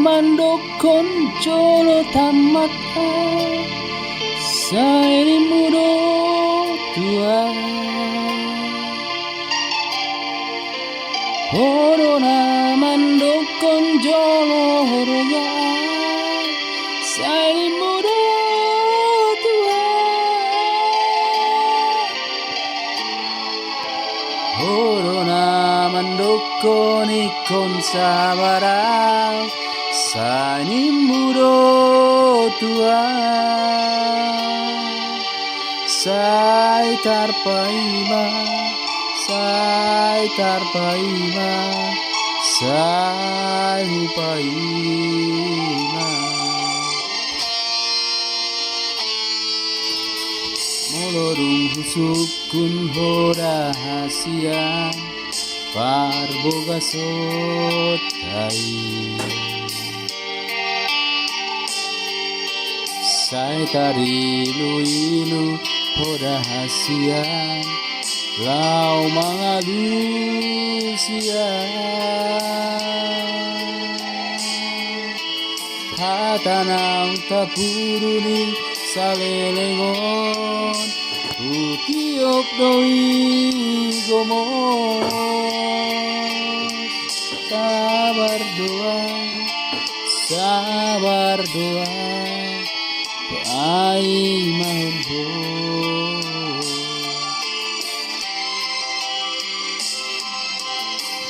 mandokon jolo tamata saini mudo tua Corona mandokon jolo horoya saini mudo tua Corona mandokon ikon sabarang saini mudo tua Sai tarpaima Sai tarpaima Sai upaima Molorung husukun rahasia Parboga sotai Sai tarilu-ilu Hodahasian Lau mangalusian Hatanang tapuruni salelengon Utiok doi gomos Sabar doa Ai mampu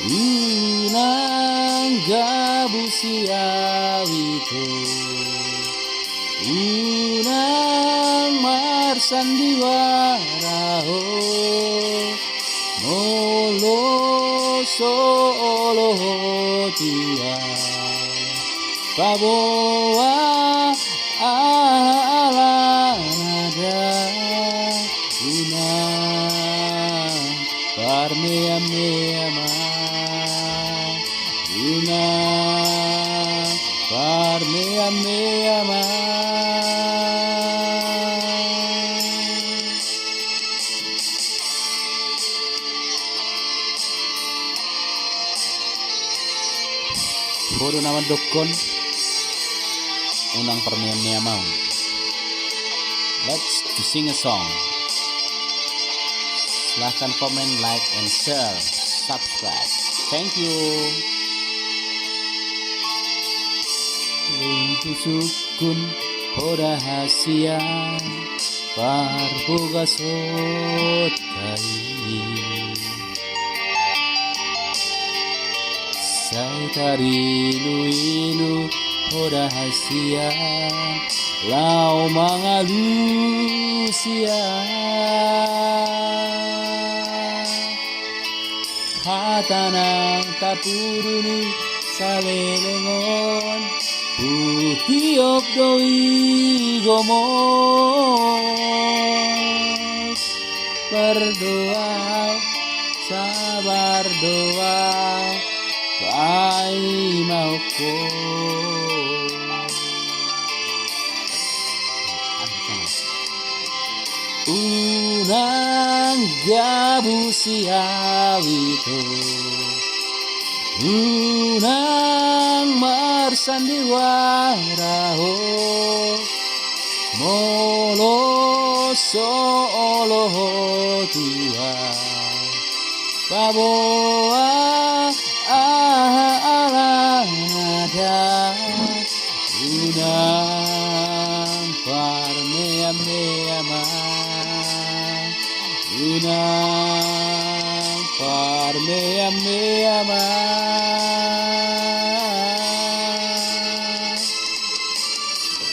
Unang gabusiawito Unang marsandiwaraho Molo solo tua Paboa ala nada Unang parmea-mea Unang parmea-mea Bodo nama dokon Unang parmea-mea mau Let's to sing a song. Silahkan komen, like, and share, subscribe. Thank you. Lungku sukun rahasia Parboga sotai Sai tarilu-ilu rahasia Lau mangalusia Hatanang tapuruni salelengon Utiok doi gomos Berdoa, sabar doa Pai mauko Unang gabusiawito Unang marsandiwaraho Molo solo tua Paboa ala nada Unang parmea-mea Unang parmea-mea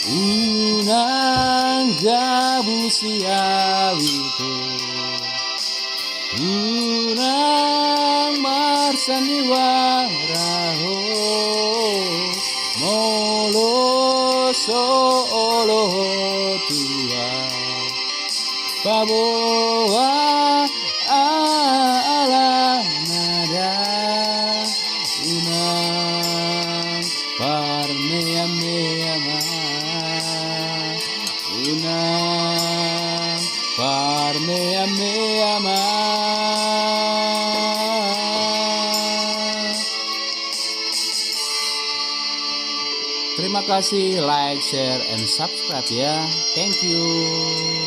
Unang gabusiawito Unang marsandiwaraho Molo solo tua Paboa ala nada Unang parmea-mea Unang parmea-mea Terima kasih, like, share, and subscribe ya. Thank you.